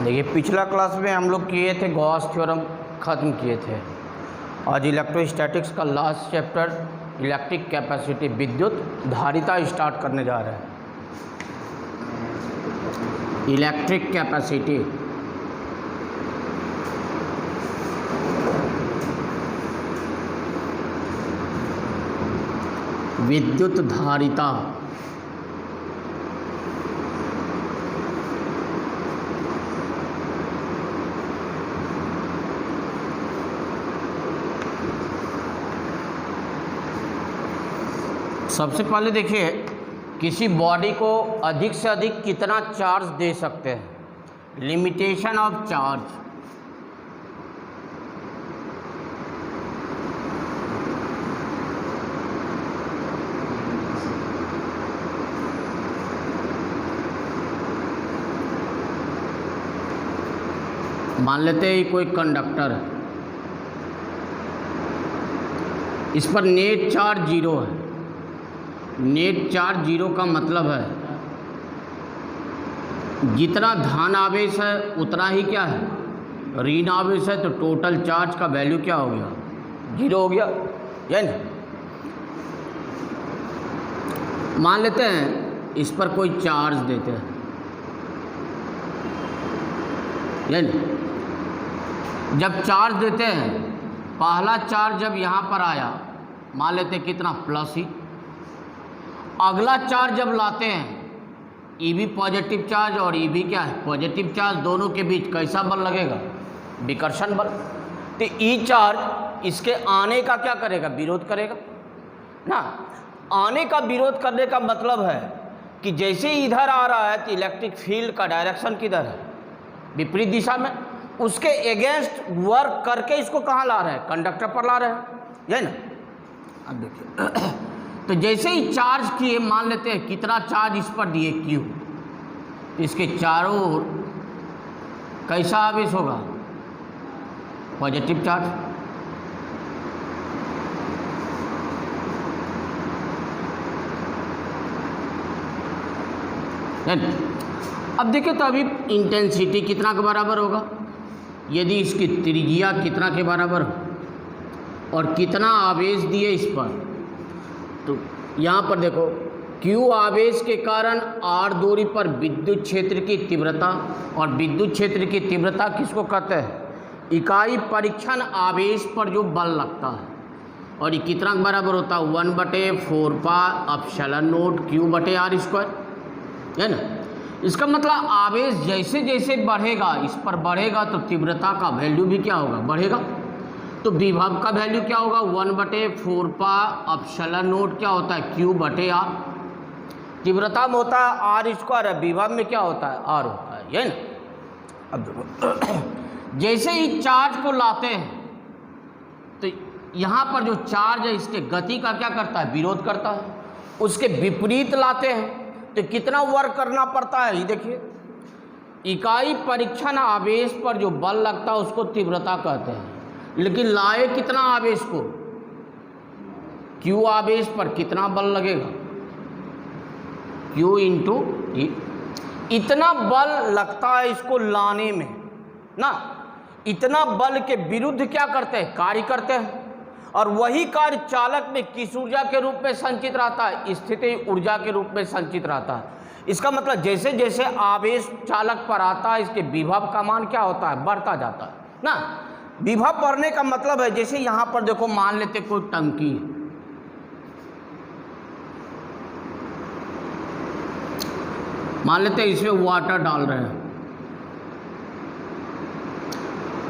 देखिए पिछला क्लास में हम लोग किए थे गॉस थ्योरम ख़त्म किए थे। आज इलेक्ट्रोस्टैटिक्स का लास्ट चैप्टर इलेक्ट्रिक कैपेसिटी विद्युत धारिता स्टार्ट करने जा रहे हैं। इलेक्ट्रिक कैपेसिटी विद्युत धारिता सबसे पहले देखिए किसी बॉडी को अधिक से अधिक कितना चार्ज दे सकते हैं। Limitation of charge. मान लेते हैं कोई कंडक्टर है, इस पर नेट चार्ज 0 है। नेट चार्ज 0 का मतलब है जितना धन आवेश है उतना ही क्या है ऋण आवेश है, तो टोटल चार्ज का वैल्यू क्या हो गया 0 हो गया। यानी मान लेते हैं इस पर कोई चार्ज देते हैं, यानी जब चार्ज देते हैं पहला चार्ज जब यहाँ पर आया मान लेते हैं कितना प्लस ही, अगला चार्ज जब लाते हैं ईबी पॉजिटिव चार्ज और ईबी क्या है पॉजिटिव चार्ज, दोनों के बीच कैसा बल लगेगा विकर्षण बल। तो ई चार्ज इसके आने का क्या करेगा विरोध करेगा ना। आने का विरोध करने का मतलब है कि जैसे इधर आ रहा है तो इलेक्ट्रिक फील्ड का डायरेक्शन किधर है विपरीत दिशा में, उसके अगेंस्ट वर्क करके इसको कहाँ ला रहे हैं कंडक्टर पर ला रहे हैं, यही ना। अब देखिए तो जैसे ही चार्ज किए मान लेते हैं कितना चार्ज इस पर दिए Q, इसके चारों ओर कैसा आवेश होगा पॉजिटिव चार्ज। अब देखिए तो अभी इंटेंसिटी कितना के बराबर होगा यदि इसकी त्रिज्या कितना के बराबर हो और कितना आवेश दिए इस पर, तो यहाँ पर देखो Q आवेश के कारण R दूरी पर विद्युत क्षेत्र की तीव्रता, और विद्युत क्षेत्र की तीव्रता किसको कहते हैं इकाई परीक्षण आवेश पर जो बल लगता है, और ये कितना बराबर होता है 1/4 पाई एप्सिलॉन नॉट Q/r², है ना। इसका मतलब आवेश जैसे जैसे बढ़ेगा इस पर बढ़ेगा तो तीव्रता का वैल्यू भी क्या होगा बढ़ेगा। तो विभव का वैल्यू क्या होगा 1/4 पाई एप्सिलॉन नॉट क्या होता है Q/r। तीव्रता में होता है r², विभव में क्या होता है r होता है, ये ना। अब देखो जैसे ही चार्ज को लाते हैं तो यहाँ पर जो चार्ज है इसके गति का क्या करता है विरोध करता है, उसके विपरीत लाते हैं तो कितना वर्क करना पड़ता है। ये देखिए इकाई परीक्षण आवेश पर जो बल लगता है उसको तीव्रता कहते हैं, लेकिन लाए कितना आवेश को Q आवेश पर कितना बल लगेगा Q × E। इतना बल लगता है इसको लाने में ना, इतना बल के विरुद्ध क्या करते हैं कार्य करते हैं, और वही कार्य चालक में किस ऊर्जा के रूप में संचित रहता है स्थिति ऊर्जा के रूप में संचित रहता है। इसका मतलब जैसे जैसे आवेश चालक पर आता है इसके विभव का मान क्या होता है बढ़ता जाता है ना। विभव बढ़ने का मतलब है जैसे यहाँ पर देखो मान लेते कोई टंकी है, मान लेते इसमें वाटर डाल रहे हैं,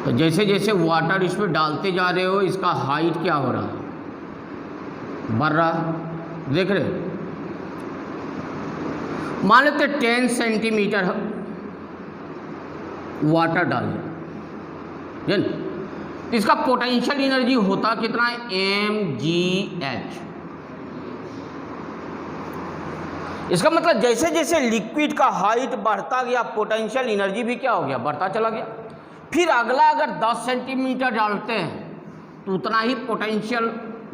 तो जैसे जैसे वाटर इसमें डालते जा रहे हो इसका हाइट क्या हो रहा है बढ़ रहा है, देख रहे हो। मान लेते 10 सेंटीमीटर वाटर डालिए, इसका पोटेंशियल एनर्जी होता कितना है mgh। इसका मतलब जैसे जैसे लिक्विड का हाइट बढ़ता गया पोटेंशियल एनर्जी भी क्या हो गया बढ़ता चला गया। फिर अगला अगर 10 सेंटीमीटर डालते हैं तो उतना ही पोटेंशियल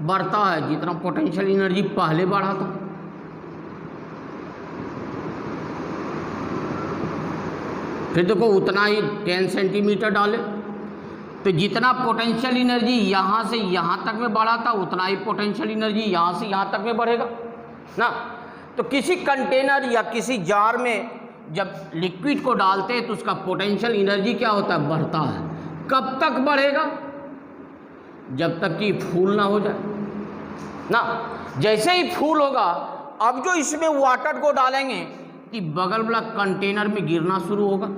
बढ़ता है जितना पोटेंशियल एनर्जी पहले बढ़ा था। फिर देखो उतना ही 10 सेंटीमीटर डाले तो जितना पोटेंशियल एनर्जी यहाँ से यहाँ तक में बढ़ा था उतना ही पोटेंशियल एनर्जी यहाँ से यहाँ तक में बढ़ेगा ना। तो किसी कंटेनर या किसी जार में जब लिक्विड को डालते हैं तो उसका पोटेंशियल एनर्जी क्या होता है, बढ़ता है। कब तक बढ़ेगा, जब तक कि फूल ना हो जाए ना। जैसे ही फूल होगा, अब जो इसमें वाटर को डालेंगे कि बगल वाला कंटेनर में गिरना शुरू होगा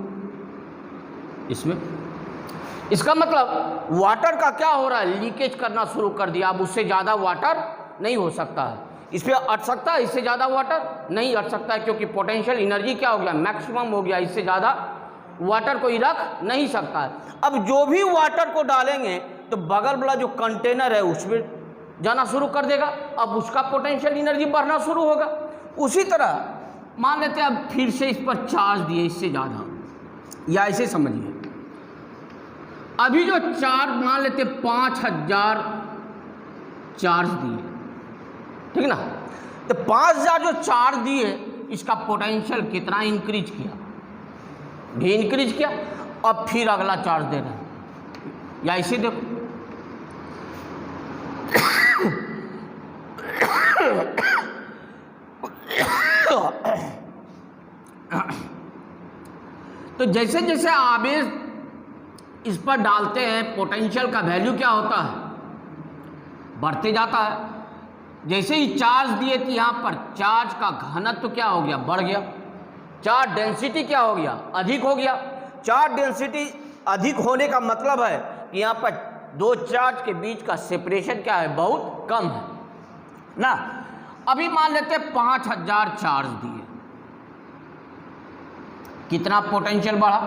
इसमें। इसका मतलब वाटर का क्या हो रहा है, लीकेज करना शुरू कर दिया। अब उससे ज़्यादा वाटर नहीं हो सकता है, इस पर अट सकता है, इससे ज़्यादा वाटर नहीं अट सकता है, क्योंकि पोटेंशियल एनर्जी क्या हो गया, मैक्सिमम हो गया। इससे ज़्यादा वाटर कोई रख नहीं सकता है। अब जो भी वाटर को डालेंगे तो बगल वाला जो कंटेनर है उसमें जाना शुरू कर देगा, अब उसका पोटेंशियल एनर्जी बढ़ना शुरू होगा। उसी तरह मान लेते हैं अब फिर से इस पर चार्ज दिए इससे ज़्यादा, या ऐसे समझिए अभी जो चार्ज मान लेते 5000 चार्ज दिए, ठीक ना। तो 5000 जो चार्ज दिए इसका पोटेंशियल कितना इंक्रीज किया, भी इंक्रीज किया। अब फिर अगला चार्ज दे रहे हैं, या इसे देखो तो जैसे जैसे आवेश इस पर डालते हैं पोटेंशियल का वैल्यू क्या होता है, बढ़ते जाता है। जैसे ही चार्ज दिए कि यहाँ पर चार्ज का घनत्व क्या हो गया, बढ़ गया। चार्ज डेंसिटी क्या हो गया, अधिक हो गया। चार्ज डेंसिटी अधिक होने का मतलब है कि यहाँ पर दो चार्ज के बीच का सेपरेशन क्या है, बहुत कम है ना। अभी मान लेते 5000 चार्ज दिए, कितना पोटेंशियल बढ़ा,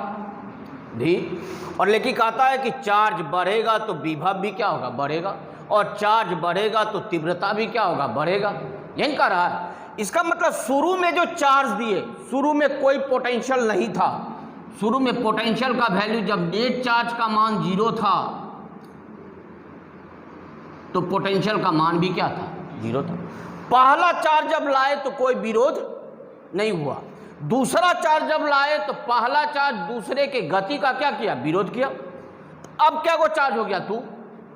भी। और लेकिन कहता है कि चार्ज बढ़ेगा तो विभव भी क्या होगा, बढ़ेगा, और चार्ज बढ़ेगा तो तीव्रता भी क्या होगा, बढ़ेगा। यही कह रहा है। इसका मतलब शुरू में जो चार्ज दिए, शुरू में कोई पोटेंशियल नहीं था। शुरू में पोटेंशियल का वैल्यू जब नेट चार्ज का मान 0 था तो पोटेंशियल का मान भी क्या था, 0 था। पहला चार्ज जब लाए तो कोई विरोध नहीं हुआ। दूसरा चार्ज जब लाए तो पहला चार्ज दूसरे के गति का क्या किया, विरोध किया। अब क्या वो चार्ज हो गया तू,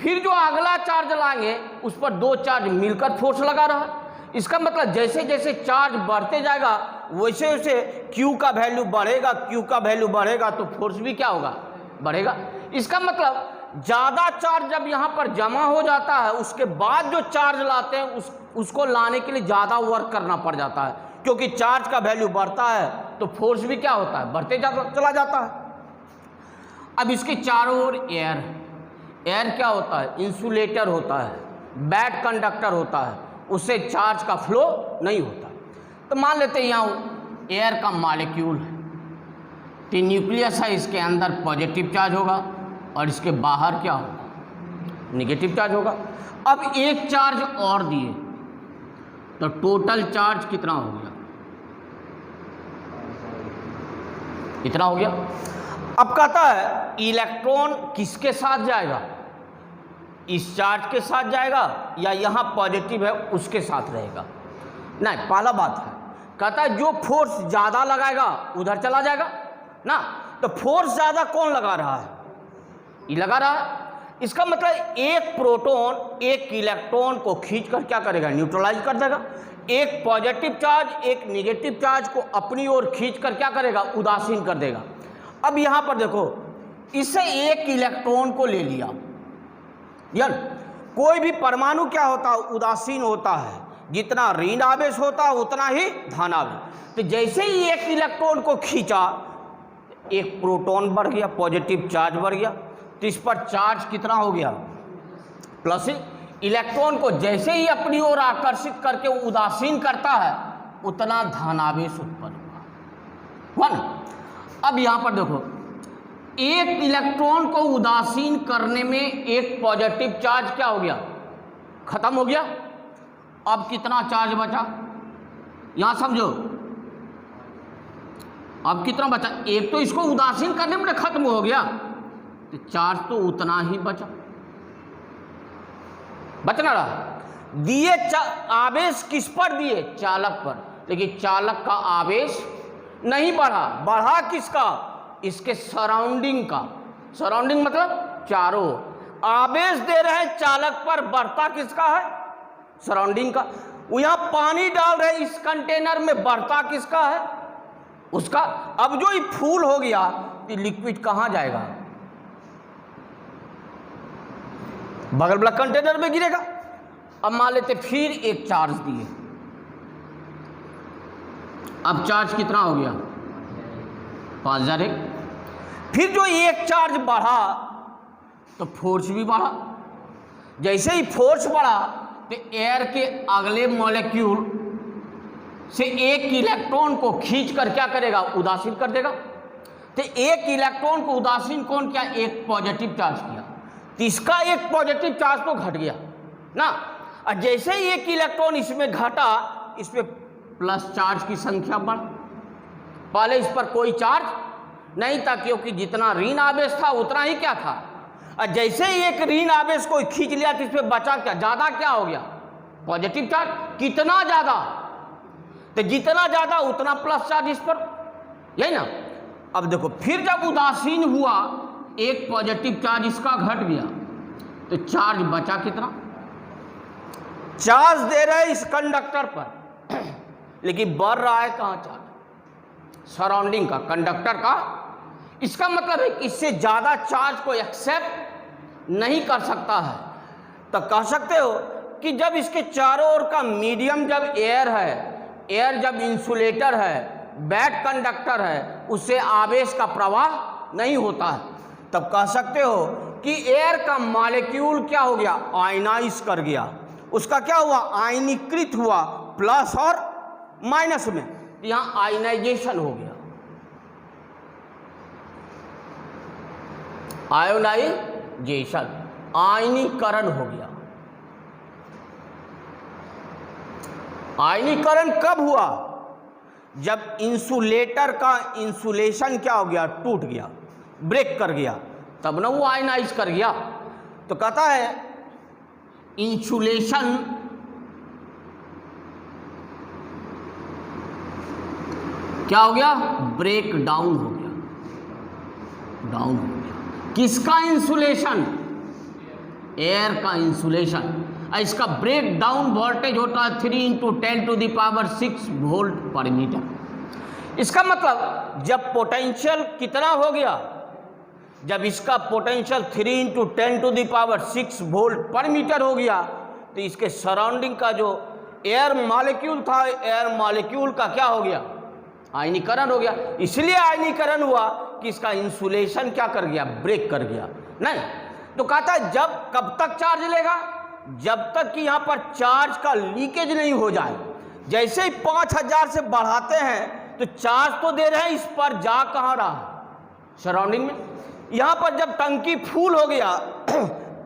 फिर जो अगला चार्ज लाएंगे उस पर दो चार्ज मिलकर फोर्स लगा रहा। इसका मतलब जैसे जैसे चार्ज बढ़ते जाएगा वैसे वैसे Q का वैल्यू बढ़ेगा, Q का वैल्यू बढ़ेगा तो फोर्स भी क्या होगा, बढ़ेगा। इसका मतलब ज़्यादा चार्ज जब यहाँ पर जमा हो जाता है उसके बाद जो चार्ज लाते हैं उसको लाने के लिए ज़्यादा वर्क करना पड़ जाता है, क्योंकि चार्ज का वैल्यू बढ़ता है तो फोर्स भी क्या होता है, बढ़ते चला जाता है। अब इसके चारों ओर एयर क्या होता है, इंसुलेटर होता है, बैड कंडक्टर होता है, उससे चार्ज का फ्लो नहीं होता। तो मान लेते हैं यहाँ एयर का मॉलिक्यूल है, तो न्यूक्लियस है, इसके अंदर पॉजिटिव चार्ज होगा और इसके बाहर क्या होगा, नेगेटिव चार्ज होगा। अब एक चार्ज और दिए तो टोटल चार्ज कितना हो गया, इतना हो गया। अब कहता है इलेक्ट्रॉन किसके साथ जाएगा, इस चार्ज के साथ जाएगा या यहाँ पॉजिटिव है उसके साथ रहेगा। नहीं, पहला बात है, कहता है जो फोर्स ज़्यादा लगाएगा उधर चला जाएगा ना। तो फोर्स ज़्यादा कौन लगा रहा है, ये लगा रहा है। इसका मतलब एक प्रोटॉन एक इलेक्ट्रॉन को खींचकर क्या करेगा, न्यूट्रलाइज कर देगा। एक पॉजिटिव चार्ज एक नेगेटिव चार्ज को अपनी ओर खींचकर क्या करेगा, उदासीन कर देगा। अब यहाँ पर देखो, इससे एक इलेक्ट्रॉन को ले लिया, यानी कोई भी परमाणु क्या होता है, उदासीन होता है। जितना ऋण आवेश होता है उतना ही धन आवेश। तो जैसे ही एक इलेक्ट्रॉन को खींचा एक प्रोटॉन बढ़ गया, पॉजिटिव चार्ज बढ़ गया, तो इस पर चार्ज कितना हो गया, प्लस। इलेक्ट्रॉन को जैसे ही अपनी ओर आकर्षित करके उदासीन करता है उतना धनावेश उत्पन्न हुआ, 1। अब यहाँ पर देखो, एक इलेक्ट्रॉन को उदासीन करने में एक पॉजिटिव चार्ज क्या हो गया, खत्म हो गया। अब कितना चार्ज बचा, यहाँ समझो, अब कितना बचा, एक तो इसको उदासीन करने में खत्म हो गया, तो चार्ज तो उतना ही बचना रहा। दिए आवेश किस पर दिए, चालक पर, लेकिन चालक का आवेश नहीं बढ़ा। बढ़ा किसका, इसके सराउंडिंग का, सराउंडिंग मतलब चारों आवेश दे रहे हैं चालक पर, बढ़ता किसका है? सराउंडिंग का। वो यहाँ पानी डाल रहे हैं इस कंटेनर में, बढ़ता किसका है? उसका। अब जो ये फूल हो गया तो लिक्विड कहाँ जाएगा? बगल वाला कंटेनर में गिरेगा। अब मान लेते फिर एक चार्ज दिए, अब चार्ज कितना हो गया? 5001। फिर जो एक चार्ज बढ़ा तो फोर्स भी बढ़ा। जैसे ही फोर्स बढ़ा तो एयर के अगले मॉलिक्यूल से एक इलेक्ट्रॉन को खींचकर क्या करेगा? उदासीन कर देगा। तो एक इलेक्ट्रॉन को उदासीन कौन किया? एक पॉजिटिव चार्ज किया। तो इसका एक पॉजिटिव चार्ज तो घट गया ना। और जैसे ही एक इलेक्ट्रॉन इसमें घटा, इसमें प्लस चार्ज की संख्या बढ़। पहले इस पर कोई चार्ज नहीं था, क्योंकि जितना ऋण आवेश था उतना ही क्या था। और जैसे ही एक ऋण आवेश को खींच लिया तो इसमें बचा क्या? ज्यादा क्या हो गया? Positive charge. कितना ज्यादा? तो जितना ज्यादा उतना प्लस चार्ज इस पर, यही ना। अब देखो फिर जब उदासीन हुआ, एक पॉजिटिव चार्ज इसका घट गया, तो चार्ज बचा कितना? चार्ज दे रहे इस कंडक्टर पर, लेकिन बढ़ रहा है कहाँ चार्ज? सराउंडिंग का, कंडक्टर का। इसका मतलब है कि इससे ज्यादा चार्ज को एक्सेप्ट नहीं कर सकता है। तो कह सकते हो कि जब इसके चारों ओर का मीडियम जब एयर है, एयर जब इंसुलेटर है, बैड कंडक्टर है, उससे आवेश का प्रवाह नहीं होता है। तब कह सकते हो कि एयर का मॉलिक्यूल क्या हो गया? आयनाइज कर गया। उसका क्या हुआ? आयनीकृत हुआ, प्लस और माइनस में। यहां आयनाइजेशन हो गया, आयोनाइजेशन, आयनीकरण हो गया। आयनीकरण कब हुआ? जब इंसुलेटर का इंसुलेशन क्या हो गया? टूट गया, ब्रेक कर गया, तब ना वो आयनाइज कर गया। तो कहता है इंसुलेशन क्या हो गया? ब्रेक डाउन हो गया, डाउन हो गया। किसका इंसुलेशन? एयर का इंसुलेशन। इसका ब्रेक डाउन वोल्टेज होता है 3 × 10⁶ वोल्ट पर मीटर। इसका मतलब जब पोटेंशियल कितना हो गया? जब इसका पोटेंशियल 3 × 10⁶ वोल्ट पर मीटर हो गया, तो इसके सराउंडिंग का जो एयर मॉलिक्यूल था, एयर मॉलिक्यूल का क्या हो गया? आयनीकरण हो गया। इसलिए आयनीकरण हुआ कि इसका इंसुलेशन क्या कर गया? ब्रेक कर गया। नहीं तो कहता है जब कब तक चार्ज लेगा? जब तक कि यहां पर चार्ज का लीकेज नहीं हो जाए। जैसे ही 5000 से बढ़ाते हैं तो चार्ज तो दे रहे हैं, इस पर जा कहां रहा? सराउंडिंग में। यहां पर जब टंकी फुल हो गया,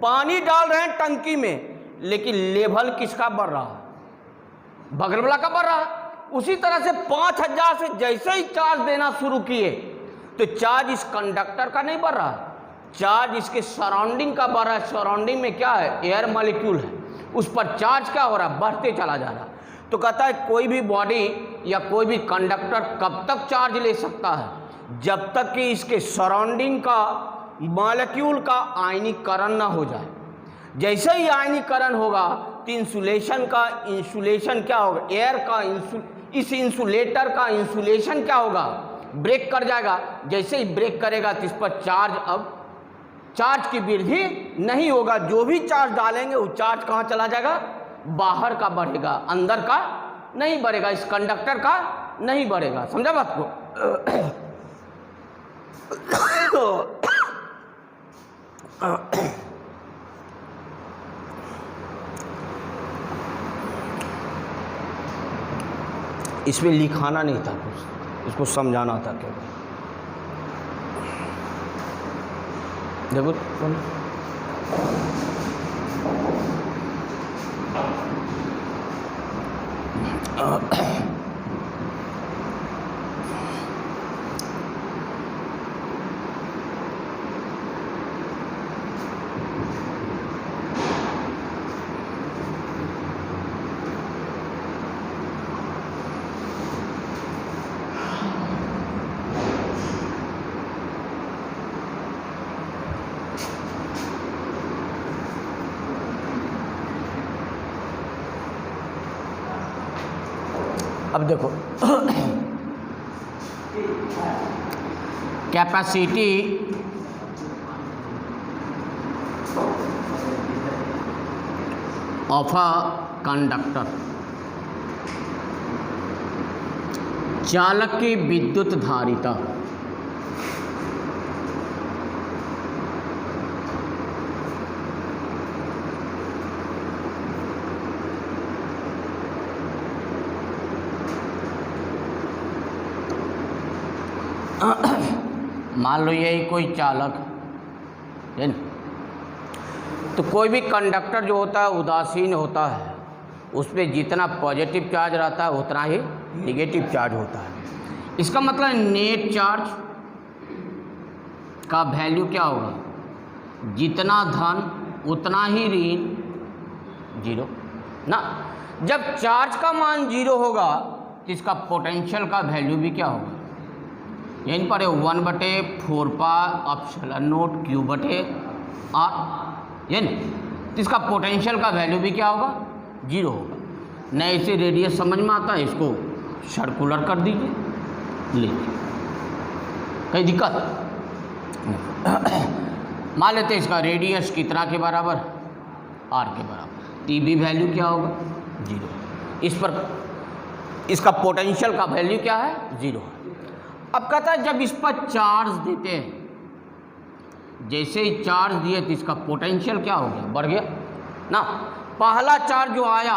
पानी डाल रहे हैं टंकी में, लेकिन लेवल किसका बढ़ रहा है? बगल वाला का बढ़ रहा है। उसी तरह से 5000 से जैसे ही चार्ज देना शुरू किए तो चार्ज इस कंडक्टर का नहीं बढ़ रहा है, चार्ज इसके सराउंडिंग का बढ़ रहा है। सराउंडिंग में क्या है? एयर मॉलिक्यूल है, उस पर चार्ज क्या हो रहा है? बढ़ते चला जा रहा है। तो कहता है कोई भी बॉडी या कोई भी कंडक्टर कब तक चार्ज ले सकता है? जब तक कि इसके सराउंडिंग का मॉलिक्यूल का आयनीकरण ना हो जाए। जैसे ही आयनीकरण होगा तो इंसुलेशन क्या होगा? एयर का इस इंसुलेटर का इंसुलेशन क्या होगा? ब्रेक कर जाएगा। जैसे ही ब्रेक करेगा तो इस पर चार्ज की वृद्धि नहीं होगा। जो भी चार्ज डालेंगे वो चार्ज कहाँ चला जाएगा? बाहर का बढ़ेगा, अंदर का नहीं बढ़ेगा, इस कंडक्टर का नहीं बढ़ेगा। समझा बात को? इसमें लिखाना नहीं था कुछ, इसको समझाना था केवल। देखो अब देखो कैपेसिटी ऑफ अ कंडक्टर, चालक की विद्युत धारिता, मान लो यही कोई चालक है ना, तो कोई भी कंडक्टर जो होता है उदासीन होता है, उस पर जितना पॉजिटिव चार्ज रहता है उतना ही नेगेटिव चार्ज होता है। इसका मतलब नेट चार्ज का वैल्यू क्या होगा, जितना धन उतना ही ऋण, जीरो ना। जब चार्ज का मान जीरो होगा तो इसका पोटेंशियल का वैल्यू भी क्या होगा, यहीं पर 1/4πε0 Q/r, यानी इसका पोटेंशियल का वैल्यू भी क्या होगा, जीरो होगा। न इसे रेडियस समझ में आता है, इसको सर्कुलर कर दीजिए, लीजिए, कोई दिक्कत। मान लेते हैं इसका रेडियस कितना के बराबर, आर के बराबर, टी बी वैल्यू क्या होगा, जीरो। इस पर इसका पोटेंशियल का वैल्यू क्या है, जीरो। अब कहता है जब इस पर चार्ज देते हैं, जैसे ही चार्ज दिए तो इसका पोटेंशियल क्या हो गया, बढ़ गया ना। पहला चार्ज जो आया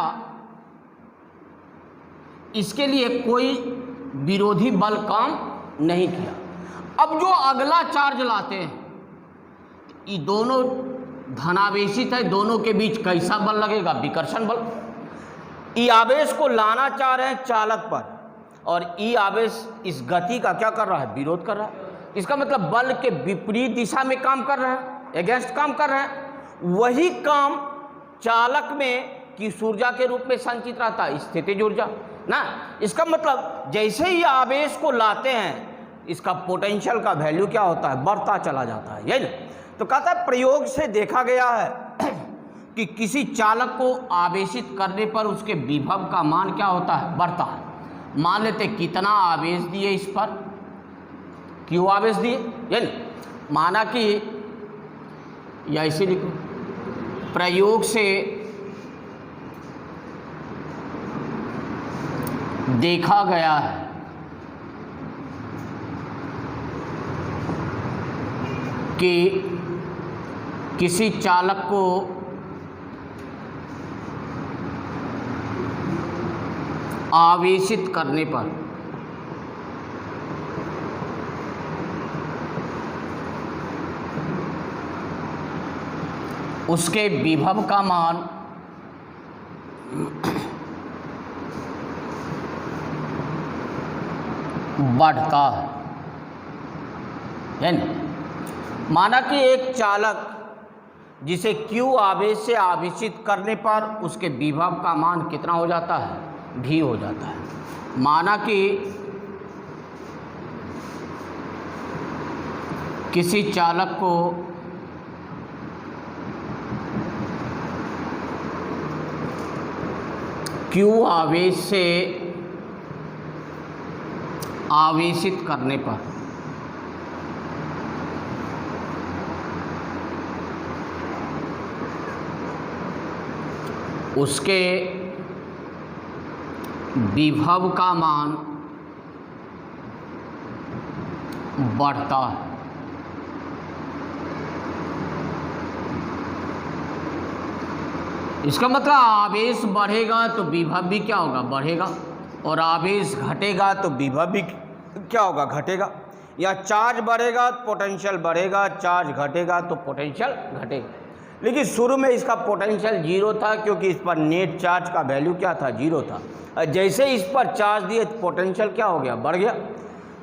इसके लिए कोई विरोधी बल काम नहीं किया। अब जो अगला चार्ज लाते हैं, ये दोनों धनावेशित है, दोनों के बीच कैसा बल लगेगा, विकर्षण बल। ई आवेश को लाना चाह रहे हैं चालक पर, और ई आवेश इस गति का क्या कर रहा है, विरोध कर रहा है। इसका मतलब बल के विपरीत दिशा में काम कर रहा है, एगेंस्ट काम कर रहा है। वही काम चालक में किस ऊर्जा के रूप में संचित रहता है, स्थितिज ऊर्जा ना। इसका मतलब जैसे ही आवेश को लाते हैं इसका पोटेंशियल का वैल्यू क्या होता है, बढ़ता चला जाता है, यही ना। तो कहता है प्रयोग से देखा गया है कि किसी चालक को आवेशित करने पर उसके विभव का मान क्या होता है, बढ़ता है। मान लेते कितना आवेश दिए इस पर, क्यों आवेश दिए, यानी माना कि, या इसे लिखो, प्रयोग से देखा गया है कि किसी चालक को आवेशित करने पर उसके विभव का मान बढ़ता है ना। माना कि एक चालक जिसे Q आवेश से आवेशित करने पर उसके विभव का मान कितना हो जाता है, V हो जाता है। माना कि किसी चालक को Q आवेश से आवेशित करने पर उसके विभव का मान बढ़ता है। इसका मतलब आवेश बढ़ेगा तो विभव भी क्या होगा, बढ़ेगा, और आवेश घटेगा तो विभव भी क्या होगा, घटेगा। या चार्ज बढ़ेगा तो पोटेंशियल बढ़ेगा, चार्ज घटेगा तो पोटेंशियल घटेगा। लेकिन शुरू में इसका पोटेंशियल जीरो था क्योंकि इस पर नेट चार्ज का वैल्यू क्या था, जीरो था। जैसे इस पर चार्ज दिए तो पोटेंशियल क्या हो गया, बढ़ गया।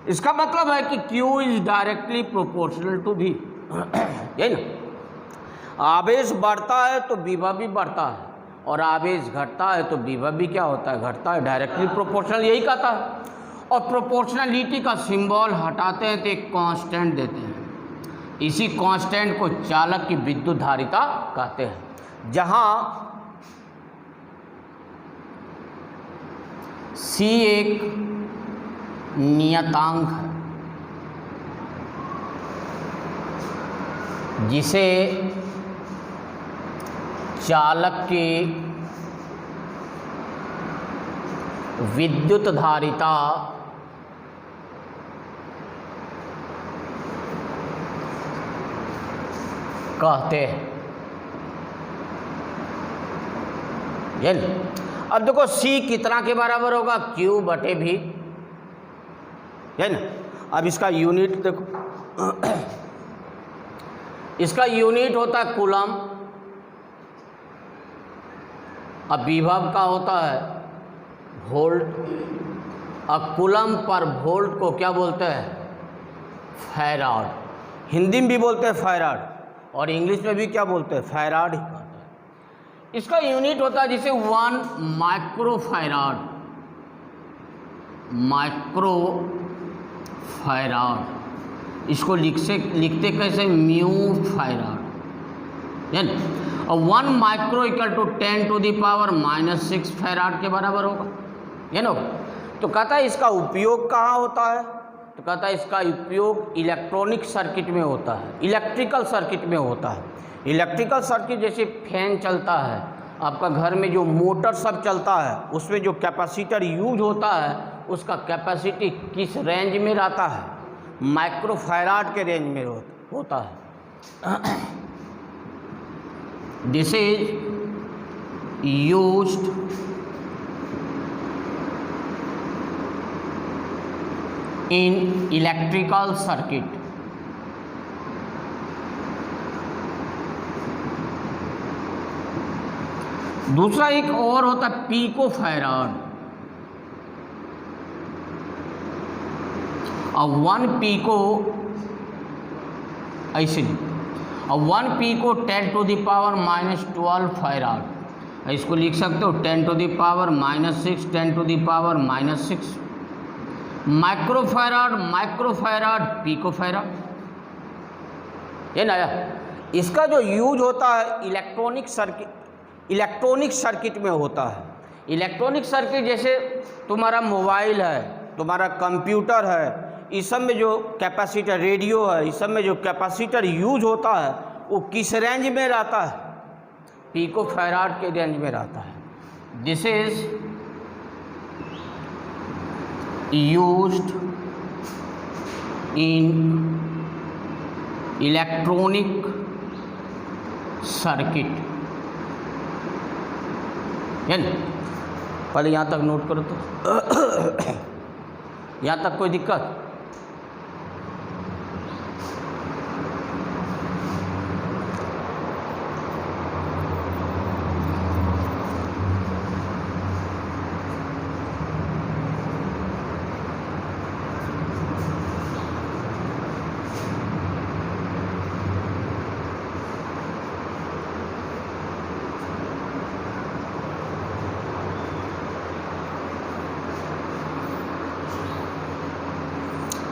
इसका मतलब है कि Q is directly proportional to V, यही ना। आवेश बढ़ता है तो विभव भी बढ़ता है, और आवेश घटता है तो विभव भी क्या होता है, घटता है। डायरेक्टली प्रोपोर्शनल यही कहता है। और प्रोपोर्शनलिटी का सिंबल हटाते हैं तो एक कांस्टेंट देते हैं। इसी कांस्टेंट को चालक की विद्युत धारिता कहते हैं। जहां सी एक नियतांक है जिसे चालक की विद्युत धारिता कहते हैं। अब देखो C कितना के बराबर होगा, Q बटे V, है ना। अब इसका यूनिट देखो, इसका यूनिट होता है कूलम। अब विभव का होता है वोल्ट। अब कूलम पर वोल्ट को क्या बोलते हैं, फैराड। हिंदी में भी बोलते हैं फैराड और इंग्लिश में भी क्या बोलते हैं, फैराड ही कहते हैं। इसका यूनिट होता है जिसे 1 माइक्रो फैराड, माइक्रो फैराड। इसको लिखते कैसे, म्यू फैराड। और 1 माइक्रो इक्वल टू 10⁻⁻⁻6 फैराड के बराबर होगा, है ना। तो कहता है इसका उपयोग कहाँ होता है, तो कहता है इसका उपयोग इलेक्ट्रॉनिक सर्किट में होता है, इलेक्ट्रिकल सर्किट में होता है। इलेक्ट्रिकल सर्किट जैसे फैन चलता है, आपका घर में जो मोटर सब चलता है, उसमें जो कैपेसिटर यूज होता है, उसका कैपेसिटी किस रेंज में रहता है, माइक्रो फैराड के रेंज में होता है। This is used in electrical circuit. दूसरा एक और होता है पीको फैराड। और 1 पीको ऐसे नहीं, और 1 पीको 10⁻⁻12 फैराड। इसको लिख सकते हो 10⁻⁻6 10⁻⁻6 micro farad, micro farad, pico farad, ये नया। इसका जो यूज होता है इलेक्ट्रॉनिक सर्किट में होता है। इलेक्ट्रॉनिक सर्किट जैसे तुम्हारा मोबाइल है, तुम्हारा कंप्यूटर है, इस सब में जो कैपेसिटर, रेडियो है, इस सब में जो कैपेसिटर यूज होता है वो किस रेंज में रहता है, पीको फैराड के रेंज में रहता है। This is used in electronic circuit. पहले यहाँ तक नोट करो तो यहाँ तक कोई दिक्कत?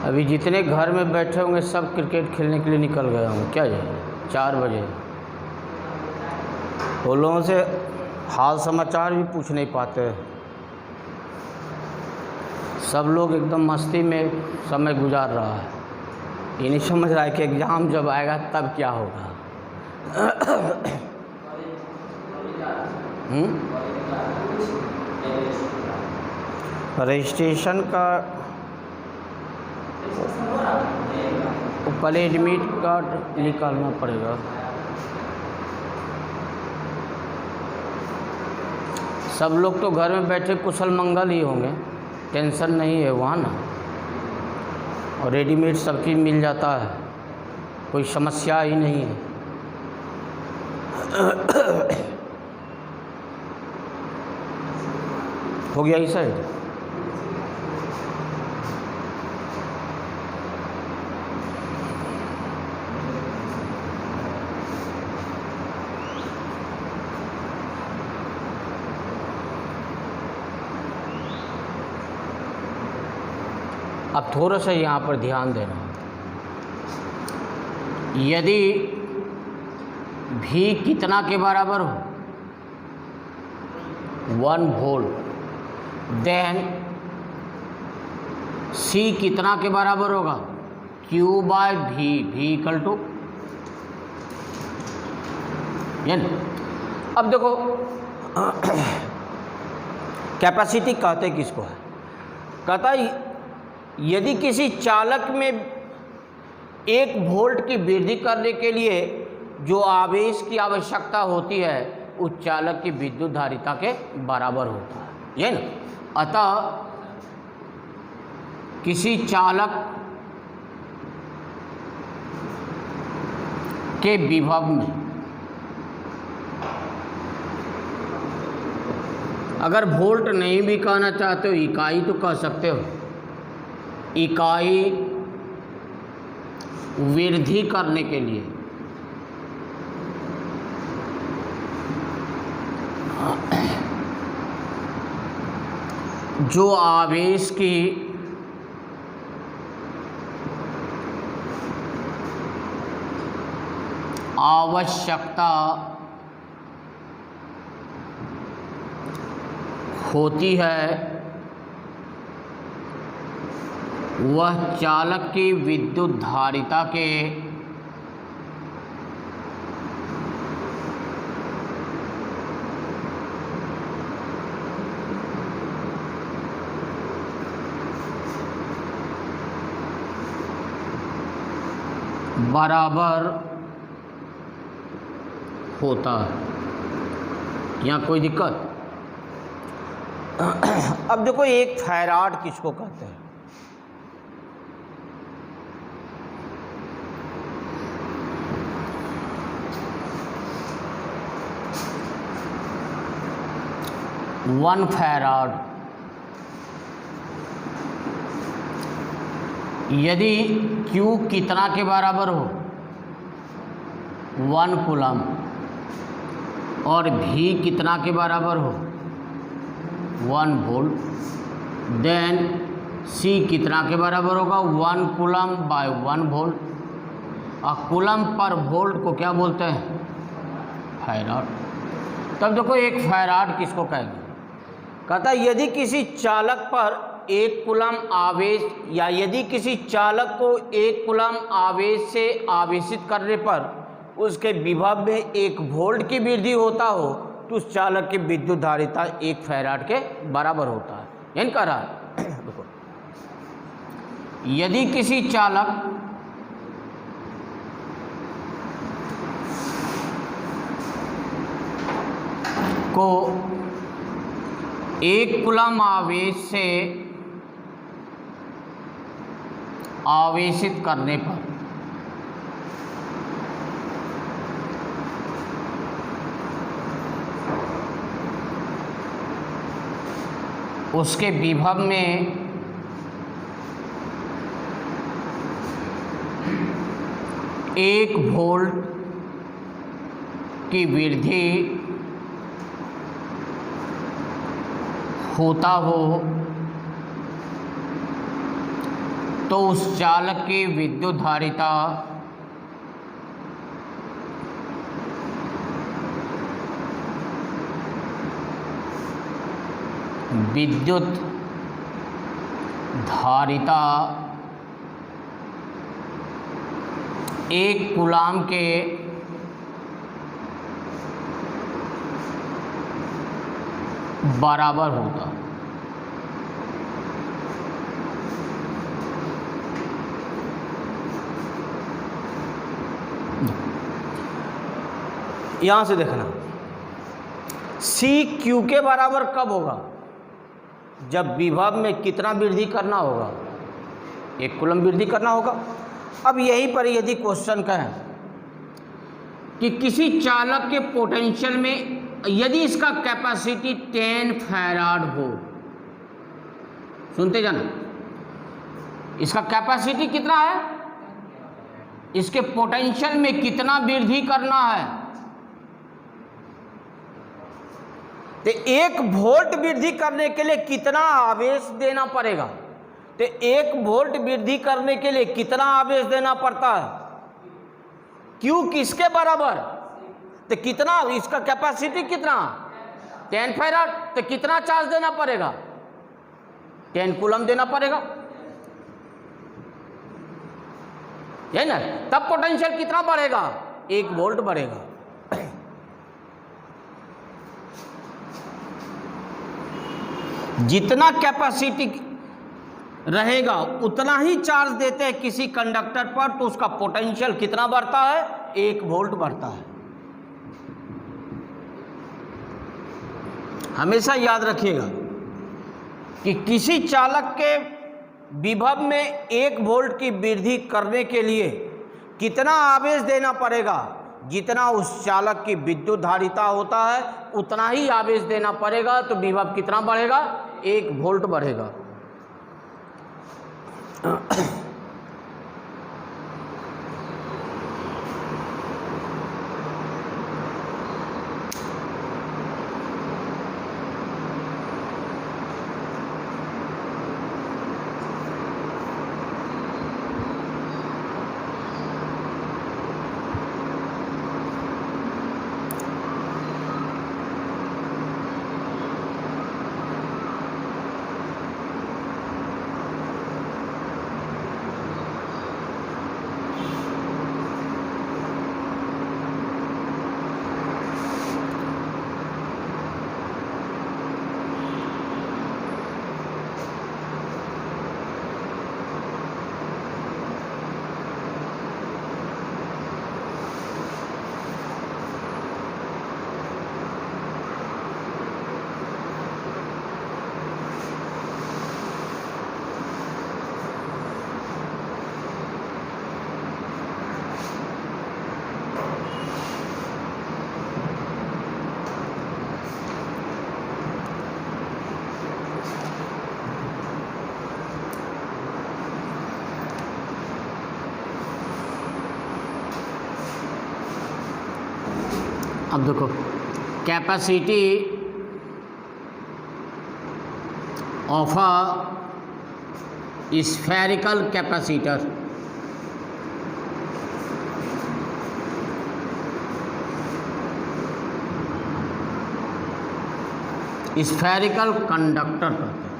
अभी जितने घर में बैठे होंगे सब क्रिकेट खेलने के लिए निकल गए होंगे, क्या जी 4 बजे। वो लोगों से हाल समाचार भी पूछ नहीं पाते, सब लोग एकदम मस्ती में समय गुजार रहा है। ये नहीं समझ रहा है कि एग्ज़ाम जब आएगा तब क्या होगा। रजिस्ट्रेशन का पहले एडमिट कार्ड निकालना पड़ेगा। सब लोग तो घर में बैठे कुशल मंगल ही होंगे, टेंशन नहीं है वहाँ ना, और रेडीमेड सब चीज़ मिल जाता है, कोई समस्या ही नहीं है। हो गया ही सर। अब थोड़ा सा यहाँ पर ध्यान देना, यदि भी कितना के बराबर हो, 1 वोल्ट, देन C कितना के बराबर होगा, Q by V, V equal to N। अब देखो कैपेसिटी कहते किसको है, कहता है यदि किसी चालक में 1 वोल्ट की वृद्धि करने के लिए जो आवेश की आवश्यकता होती है उस चालक की विद्युत धारिता के बराबर होता है, ये ना। अतः किसी चालक के विभव में अगर वोल्ट नहीं भी कहना चाहते हो, इकाई तो कह सकते हो, इकाई वृद्धि करने के लिए जो आवेश की आवश्यकता होती है वह चालक की विद्युत धारिता के बराबर होता है। यहाँ कोई दिक्कत? अब देखो 1 फैराड किसको कहते हैं, वन फैराड यदि Q कितना के बराबर हो, 1 कूलम, और V कितना के बराबर हो, 1 वोल्ट, देन C कितना के बराबर होगा, 1 कूलम बाय 1 वोल्ट। और कूलम पर वोल्ट को क्या बोलते हैं, फैराड। तब देखो 1 फैराड किसको कहेंगे, कहता है यदि किसी चालक पर 1 कूलम आवेश या यदि किसी चालक को 1 कूलम आवेश से आवेशित करने पर उसके विभव में 1 वोल्ट की वृद्धि होता हो तो उस चालक की विद्युत धारिता 1 फैराड के बराबर होता है। यानी कह रहा है देखो यदि किसी चालक को 1 कूलम आवेश से आवेशित करने पर उसके विभव में 1 वोल्ट की वृद्धि होता हो तो उस चालक की विद्युत धारिता एक कूलाम के बराबर होता। यहां से देखना सी क्यू के बराबर कब होगा, जब विभव में कितना वृद्धि करना होगा, 1 कूलम वृद्धि करना होगा। अब यहीं पर यदि क्वेश्चन कहें कि किसी चालक के पोटेंशियल में यदि इसका कैपेसिटी 10 फैराड हो, सुनते जाना, इसका कैपेसिटी कितना है, इसके पोटेंशियल में कितना वृद्धि करना है, तो 1 वोल्ट वृद्धि करने के लिए कितना आवेश देना पड़ेगा, तो 1 वोल्ट वृद्धि करने के लिए कितना आवेश देना पड़ता है, क्यू किसके बराबर, तो कितना, इसका कैपेसिटी कितना 10 फैराड, तो कितना चार्ज देना पड़ेगा 10 कूलम देना पड़ेगा, है ना। तब पोटेंशियल कितना बढ़ेगा, 1 वोल्ट बढ़ेगा। जितना कैपेसिटी रहेगा उतना ही चार्ज देते हैं किसी कंडक्टर पर, तो उसका पोटेंशियल कितना बढ़ता है, 1 वोल्ट बढ़ता है। हमेशा याद रखिएगा कि किसी चालक के विभव में 1 वोल्ट की वृद्धि करने के लिए कितना आवेश देना पड़ेगा, जितना उस चालक की विद्युत धारिता होता है उतना ही आवेश देना पड़ेगा, तो विभव कितना बढ़ेगा, 1 वोल्ट बढ़ेगा। अब देखो capacity of a spherical capacitor, spherical conductor कहते हैं।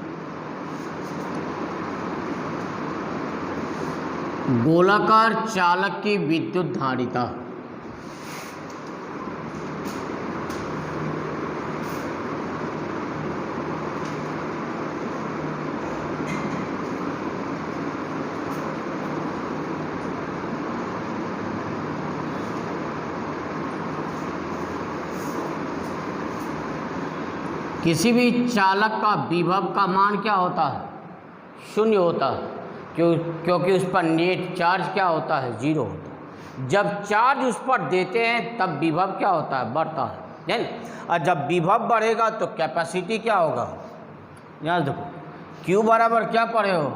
गोलाकार चालक की विद्युत धारिता किसी भी चालक का विभव का मान क्या होता है, 0 होता है, क्योंकि उस पर नेट चार्ज क्या होता है, 0 होता है। जब चार्ज उस पर देते हैं तब विभव क्या होता है, बढ़ता है ना। और जब विभव बढ़ेगा तो कैपेसिटी क्या होगा, यहाँ देखो Q बराबर क्या पढ़े हो,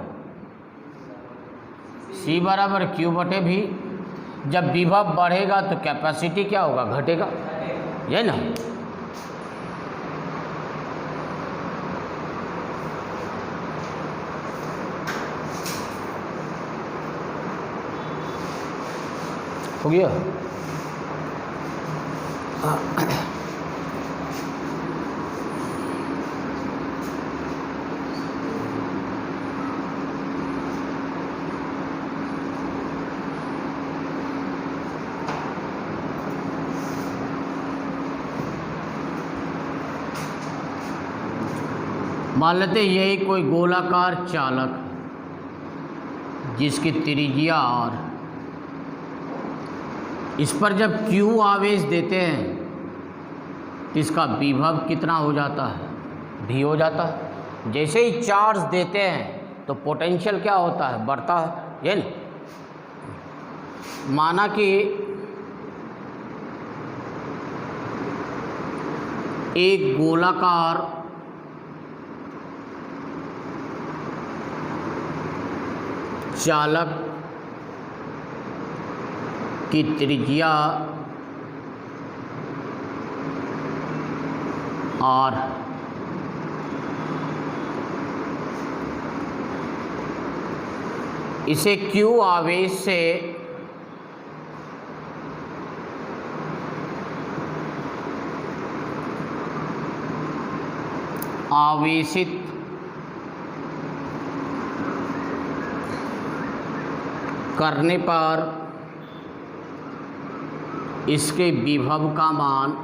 C बराबर Q बटे V। जब विभव बढ़ेगा तो कैपेसिटी क्या होगा, घटेगा, है ना। हो गया। मान लेते यही कोई गोलाकार चालक जिसकी त्रिज्या और इस पर जब Q आवेश देते हैं तो इसका विभव कितना हो जाता है, V हो जाता है। जैसे ही चार्ज देते हैं तो पोटेंशियल क्या होता है, बढ़ता है ना। माना कि एक गोलाकार चालक की त्रिज्या और इसे Q आवेश से आवेशित करने पर इसके विभव का मान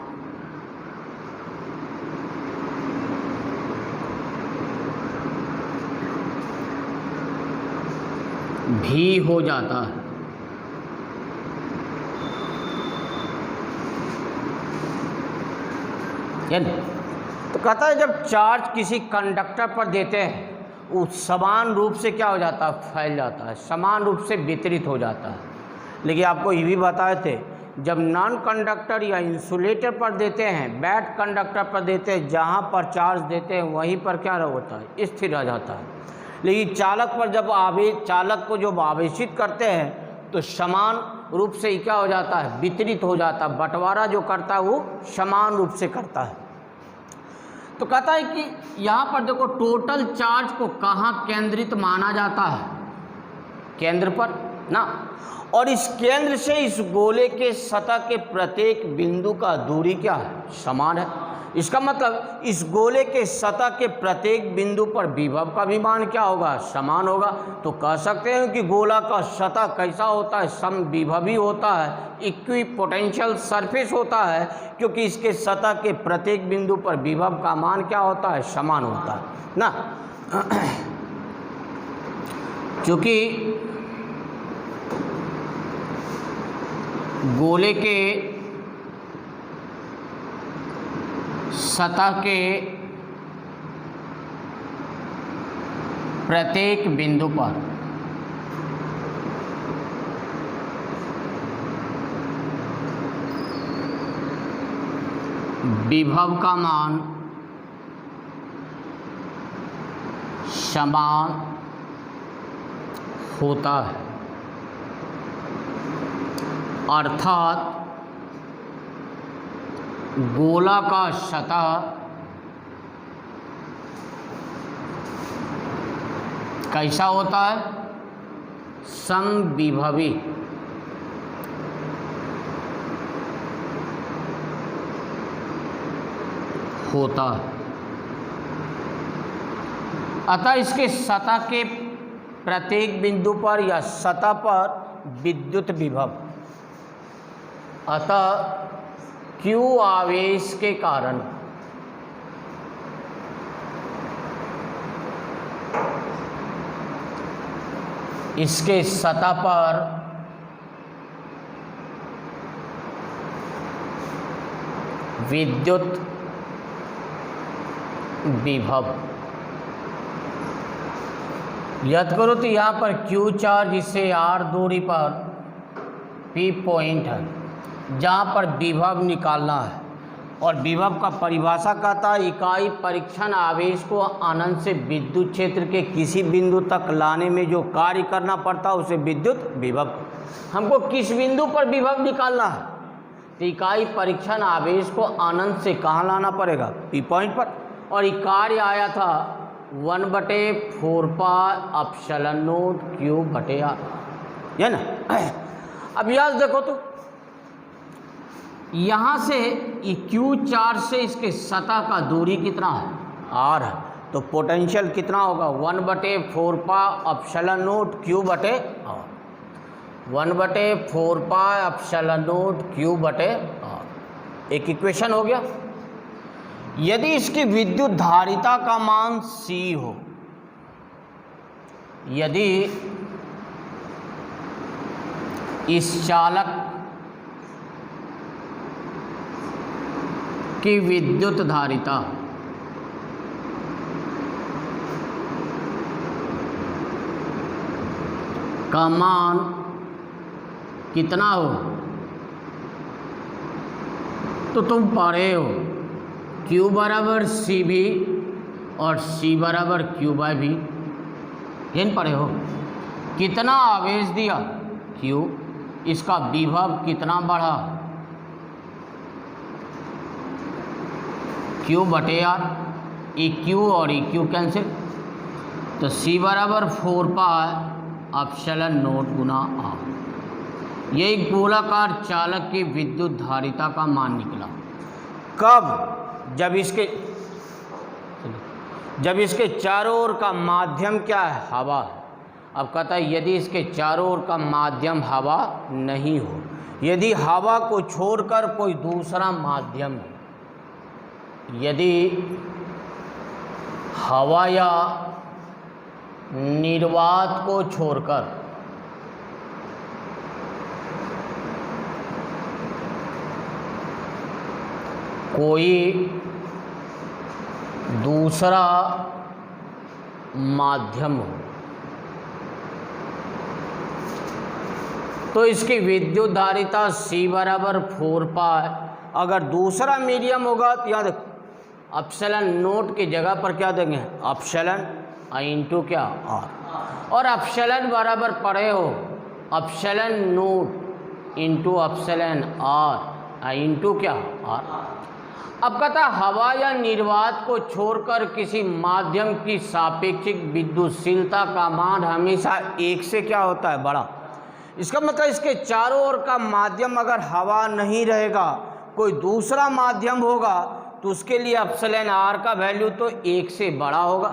भी हो जाता है। तो कहता है जब चार्ज किसी कंडक्टर पर देते हैं वो समान रूप से क्या हो जाता है, फैल जाता है, समान रूप से वितरित हो जाता है। लेकिन आपको ये भी बताए थे जब नॉन कंडक्टर या इंसुलेटर पर देते हैं, बैट कंडक्टर पर देते हैं, जहाँ पर चार्ज देते हैं वहीं पर क्या होता है, स्थिर रह जाता है। लेकिन चालक पर जब चालक को जब आवेशित करते हैं तो समान रूप से क्या हो जाता है, वितरित हो जाता है, बंटवारा जो करता है वो समान रूप से करता है। तो कहता है कि यहाँ पर देखो टोटल चार्ज को कहाँ केंद्रित माना जाता है, केंद्र पर ना, और इस केंद्र से इस गोले के सतह के प्रत्येक बिंदु का दूरी क्या है, समान है। इसका मतलब इस गोले के सतह के प्रत्येक बिंदु पर विभव का भी मान क्या होगा, समान होगा। तो कह सकते हैं कि गोला का सतह कैसा होता है, समविभवी होता है, इक्विपोटेंशियल सरफेस होता है, क्योंकि इसके सतह के प्रत्येक बिंदु पर विभव का मान क्या होता है, समान होता है ना। क्योंकि गोले के सतह के प्रत्येक बिंदु पर विभव का मान समान होता है, अर्थात गोला का सतह कैसा होता है, समविभवी होता है। अतः इसके सतह के प्रत्येक बिंदु पर या सतह पर विद्युत विभव, अतः Q आवेश के कारण इसके सतह पर विद्युत विभव, याद करो तो यहाँ पर Q चार्ज इससे R दूरी पर P पॉइंट है जहाँ पर विभव निकालना है, और विभव का परिभाषा कहता है इकाई परीक्षण आवेश को अनंत से विद्युत क्षेत्र के किसी बिंदु तक लाने में जो कार्य करना पड़ता है उसे विद्युत विभव। हमको किस बिंदु पर विभव निकालना है, तो इकाई परीक्षण आवेश को अनंत से कहाँ लाना पड़ेगा, P पॉइंट पर। और ये कार्य आया था 1/4 पाई ε0 Q/R, है ना। अब याद देखो तो यहाँ से ये Q चार्ज से इसके सतह का दूरी कितना है, R है, तो पोटेंशियल कितना होगा 1/4 पाई ε0 Q/R, 1/4 पाई ε0 Q/R। एक इक्वेशन हो गया। यदि इसकी विद्युत धारिता का मान C हो, यदि इस चालक की विद्युत धारिता का मान कितना हो, तो तुम पढ़े हो Q बराबर CV और C बराबर Q/V, इन पढ़े हो। कितना आवेश दिया Q, इसका विभव कितना बढ़ा Q/R, EQ और EQ कैंसिल, तो C बराबर 4 पाई ε0 गुना R। यही गोलाकार चालक की विद्युत धारिता का मान निकला। कब, जब इसके चारों ओर का माध्यम क्या है, हवा है। अब कहता है यदि इसके चारों ओर का माध्यम हवा नहीं हो, यदि हवा को छोड़कर कोई दूसरा माध्यम हो, यदि हवा या निर्वात को छोड़कर कोई दूसरा माध्यम हो तो इसकी विद्युत धारिता C बराबर 4 पाई। अगर दूसरा मीडियम होगा तो याद एप्सिलॉन नोट की जगह पर क्या देंगे, एप्सिलॉन इंटू क्या R, और एप्सिलॉन बराबर पढ़े हो epsilon note into epsilon R into क्या R। अब कहता है हवा या निर्वात को छोड़कर किसी माध्यम की सापेक्षिक विद्युतशीलता का मान हमेशा 1 से क्या होता है, बड़ा। इसका मतलब इसके चारों ओर का माध्यम अगर हवा नहीं रहेगा, कोई दूसरा माध्यम होगा तो उसके लिए एप्सिलॉन R का वैल्यू तो 1 से बड़ा होगा।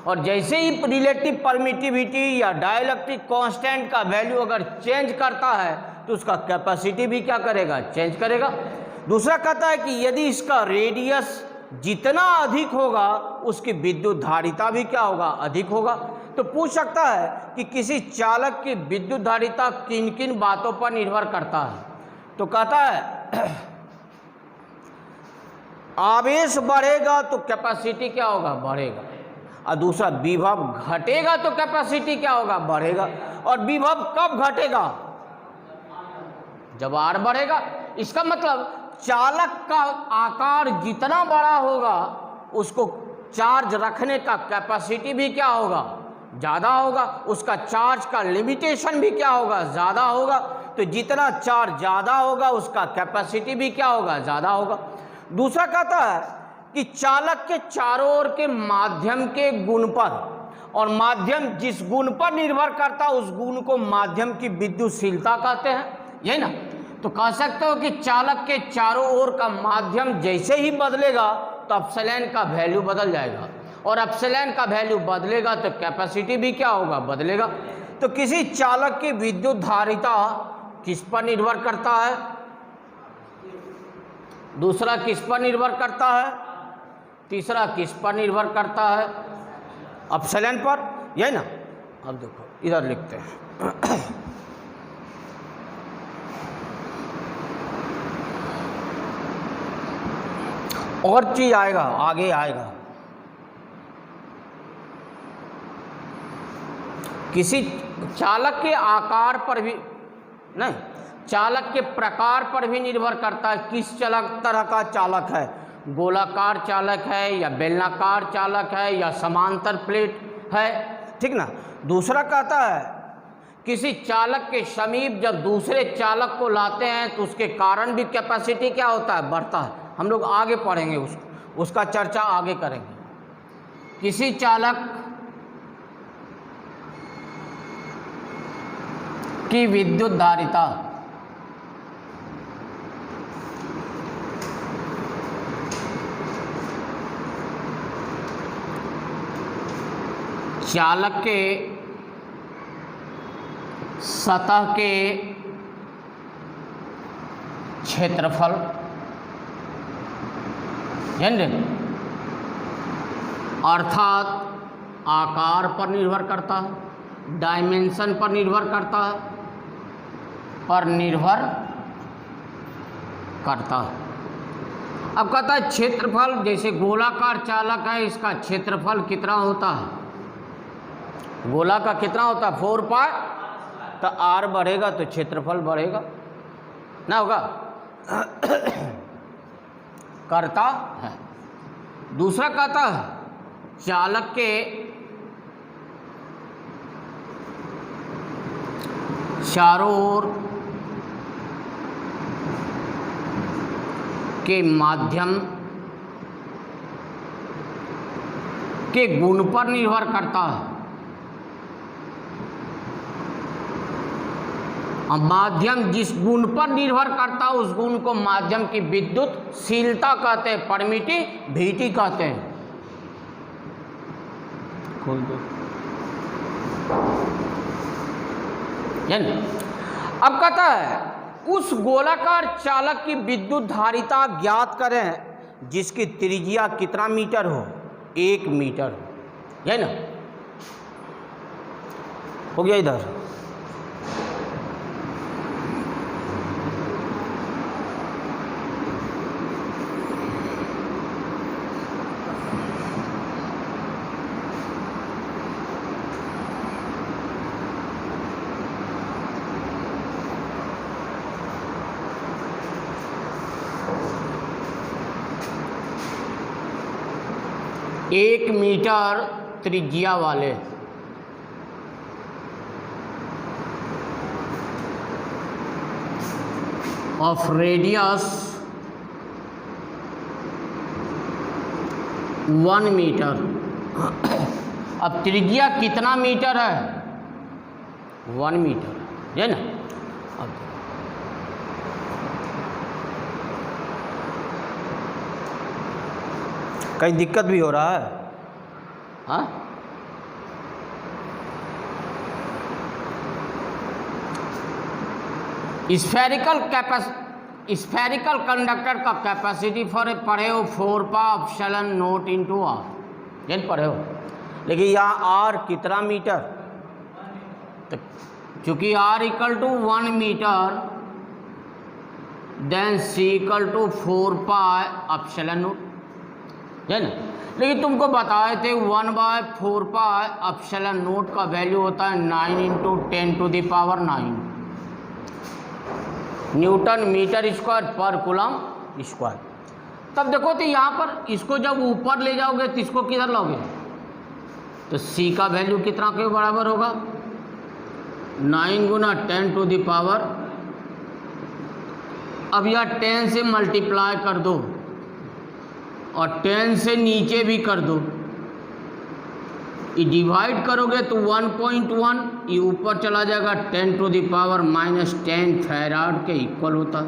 और जैसे ही रिलेटिव परमिटिविटी या डाइलेक्ट्रिक कांस्टेंट का वैल्यू अगर चेंज करता है तो उसका कैपेसिटी भी क्या करेगा, चेंज करेगा। दूसरा कहता है कि यदि इसका रेडियस जितना अधिक होगा उसकी विद्युत धारिता भी क्या होगा, अधिक होगा। तो पूछ सकता है कि किसी चालक की विद्युत धारिता किन किन बातों पर निर्भर करता है। तो कहता है आवेश बढ़ेगा तो कैपेसिटी क्या होगा, बढ़ेगा। और दूसरा विभव घटेगा तो कैपेसिटी क्या होगा, बढ़ेगा। और विभव कब घटेगा, जब R बढ़ेगा। इसका मतलब चालक का आकार जितना बड़ा होगा उसको चार्ज रखने का कैपेसिटी भी क्या होगा, ज़्यादा होगा। उसका चार्ज का लिमिटेशन भी क्या होगा, ज़्यादा होगा। तो जितना चार्ज ज़्यादा होगा उसका कैपेसिटी भी क्या होगा, ज़्यादा होगा। दूसरा कहता है कि चालक के चारों ओर के माध्यम के गुण पर, और माध्यम जिस गुण पर निर्भर करता है उस गुण को माध्यम की विद्युतशीलता कहते हैं, यही ना। तो कह सकते हो कि चालक के चारों ओर का माध्यम जैसे ही बदलेगा तो एप्सिलॉन का वैल्यू बदल जाएगा, और एप्सिलॉन का वैल्यू बदलेगा तो कैपेसिटी भी क्या होगा, बदलेगा। तो किसी चालक की विद्युत धारिता किस पर निर्भर करता है, दूसरा किस पर निर्भर करता है, तीसरा किस पर निर्भर करता है, एप्सिलॉन पर, यही ना। अब देखो इधर लिखते हैं और चीज आएगा, आगे आएगा। किसी चालक के आकार पर भी नहीं, चालक के प्रकार पर भी निर्भर करता है किस तरह का चालक है, गोलाकार चालक है या बेलनाकार चालक है या समांतर प्लेट है, ठीक ना। दूसरा कहता है किसी चालक के समीप जब दूसरे चालक को लाते हैं तो उसके कारण भी कैपेसिटी क्या होता है, बढ़ता है। हम लोग आगे पढ़ेंगे उसका चर्चा आगे करेंगे। किसी चालक की विद्युत धारिता चालक के सतह के क्षेत्रफल अर्थात आकार पर निर्भर करता है, डायमेंशन पर निर्भर करता है, अब कहता है क्षेत्रफल, जैसे गोलाकार चालक है इसका क्षेत्रफल कितना होता है, गोला का कितना होता है 4 पाई। तो R बढ़ेगा तो क्षेत्रफल बढ़ेगा ना, होगा करता है। दूसरा कहता है चालक के चारों ओर के माध्यम के गुण पर निर्भर करता है। माध्यम जिस गुण पर निर्भर करता है उस गुण को माध्यम की विद्युतशीलता कहते हैं, परमिटिविटी कहते हैं। खोल दो। है ना। अब कहता है उस गोलाकार चालक की विद्युत धारिता ज्ञात करें जिसकी त्रिज्या कितना मीटर हो, 1 मीटर हो, है ना। हो गया इधर। एक मीटर त्रिज्या वाले ऑफ रेडियस 1 मीटर। अब त्रिज्या कितना मीटर है, 1 मीटर, है ना। अब कहीं दिक्कत भी हो रहा है, हाँ। स्फेरिकल कंडक्टर का कैपेसिटी पढ़े हो 4 pi epsilon not into R, जन पढ़े हो। लेकिन यहाँ आर कितना मीटर, तो चूंकि R equal to 1 metre then C equal to 4 pi epsilon not, है ना। लेकिन तुमको बताए थे 1/4 पाई एप्सिलॉन नॉट का वैल्यू होता है 9 इंटू 10⁹ न्यूटन मीटर स्क्वायर पर कूलम स्क्वायर। तब देखो तो यहाँ पर इसको जब ऊपर ले जाओगे तो इसको किधर लाओगे, तो सी का वैल्यू कितना के बराबर होगा, 9 गुना 10⁻। अब यह 10 से मल्टीप्लाई कर दो और 10 से नीचे भी कर दो, ये डिवाइड करोगे तो 1.1, ये ऊपर चला जाएगा 10⁻⁻10 फैराड के इक्वल होता है।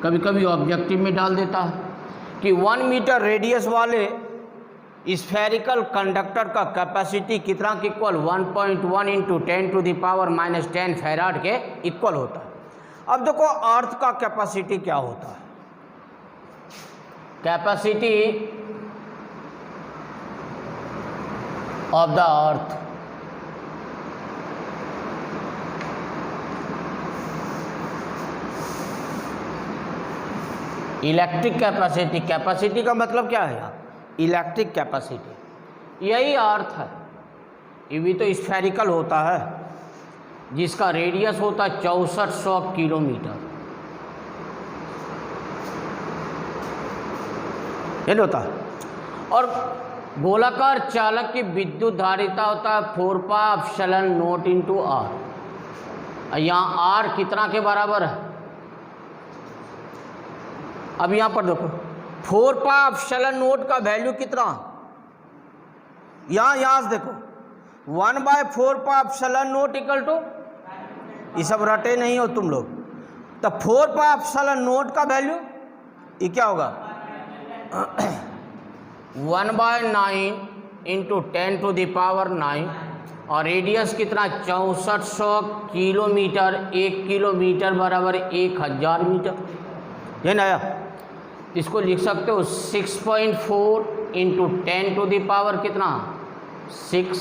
कभी कभी ऑब्जेक्टिव में डाल देता है कि 1 मीटर रेडियस वाले स्फेरिकल कंडक्टर का कैपेसिटी कितना के इक्वल 1.1 इंटू 10⁻⁻10 फैराड के इक्वल होता है। अब देखो अर्थ का कैपेसिटी क्या होता है, capacity of the earth electric capacity, capacity का मतलब क्या है, इलेक्ट्रिक कैपेसिटी, यही अर्थ है। ये भी तो स्फेरिकल होता है जिसका रेडियस होता है 6400 किलोमीटर, ये होता है। और गोलाकार चालक की विद्युत धारिता होता है 4 pi epsilon not into R. यहाँ आर कितना के बराबर है, अब यहाँ पर देखो 4 पाई एप्सिलॉन नॉट का वैल्यू कितना, यहाँ से देखो 1/4 pi epsilon not equal to, ये सब रटे नहीं हो तुम लोग, तो 4 पाई एप्सिलॉन नॉट का वैल्यू ये क्या होगा 1/9 इंटू 10⁻⁹ और रेडियस कितना 6400 किलोमीटर, 1 किलोमीटर बराबर 1000 मीटर, है ना। इसको लिख सकते हो 6.4 इंटू 10⁻⁻ कितना 6,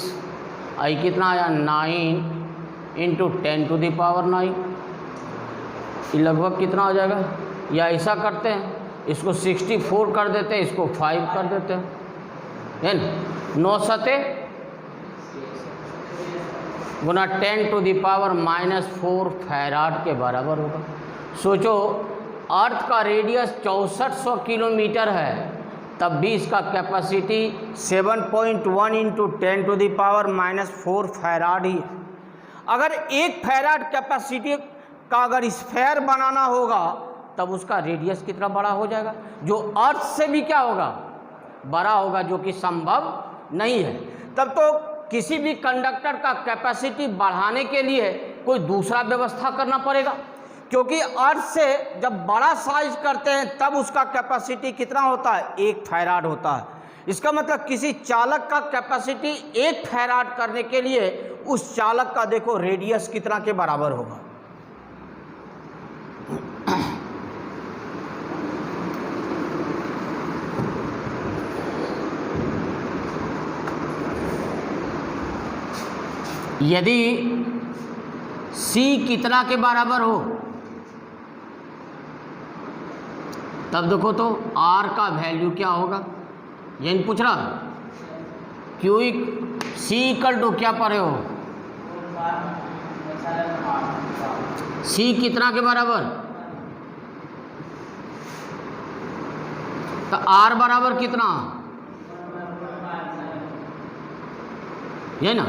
आई कितना आया 9 इंटू 10⁻⁹, ये लगभग कितना हो जाएगा। या ऐसा करते हैं, इसको 64 कर देते हैं, इसको 5 कर देते हैं, है ना। 9 सते गुना 10⁻⁻4 फैराड के बराबर होगा। सोचो अर्थ का रेडियस 6400 किलोमीटर है, तब भी इसका कैपेसिटी 7.1 इंटू 10⁻⁻4 फैराड ही है। अगर 1 फैराड कैपेसिटी का अगर स्फेयर बनाना होगा तब उसका रेडियस कितना बड़ा हो जाएगा, जो अर्थ से भी क्या होगा बड़ा होगा, जो कि संभव नहीं है। तब तो किसी भी कंडक्टर का कैपेसिटी बढ़ाने के लिए कोई दूसरा व्यवस्था करना पड़ेगा, क्योंकि अर्थ से जब बड़ा साइज करते हैं तब उसका कैपेसिटी कितना होता है 1 फैराड होता है। इसका मतलब किसी चालक का कैपेसिटी 1 फैराड करने के लिए उस चालक का देखो रेडियस कितना के बराबर होगा। यदि c कितना के बराबर हो तब देखो तो r का वैल्यू क्या होगा, यही पूछ रहा। क्यू c इक्वल टू क्या पढ़े हो, c कितना के बराबर, तो r बराबर कितना, ये ना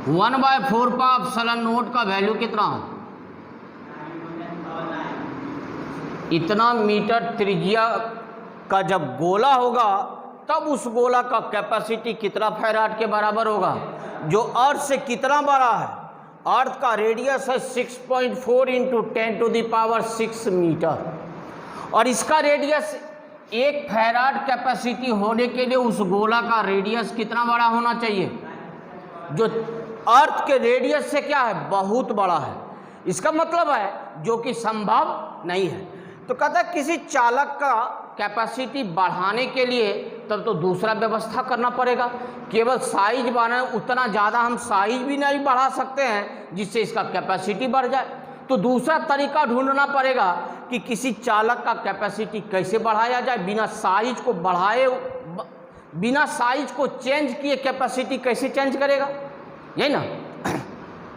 1/4 पाप एप्सिलॉन नोट का वैल्यू कितना, इतना मीटर त्रिज्या का जब गोला होगा तब उस गोला का कैपेसिटी कितना फैराड के बराबर होगा, जो अर्थ से कितना बड़ा है। अर्थ का रेडियस है 6.4 इंटू 10⁻6 मीटर, और इसका रेडियस 1 फैराड कैपेसिटी होने के लिए उस गोला का रेडियस कितना बड़ा होना चाहिए, जो अर्थ के रेडियस से क्या है, बहुत बड़ा है। इसका मतलब है जो कि संभव नहीं है। तो कहता है किसी चालक का कैपेसिटी बढ़ाने के लिए तब तो दूसरा व्यवस्था करना पड़ेगा। केवल साइज बढ़ाना, उतना ज़्यादा हम साइज भी नहीं बढ़ा सकते हैं जिससे इसका कैपेसिटी बढ़ जाए, तो दूसरा तरीका ढूंढना पड़ेगा कि किसी चालक का कैपेसिटी कैसे बढ़ाया जाए बिना साइज को बढ़ाए, बिना साइज को चेंज किए कैपेसिटी कैसे चेंज करेगा, यही ना।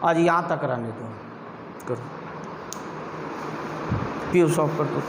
आज यहाँ तक रहने दो, करो पी सॉफ्ट कर दो।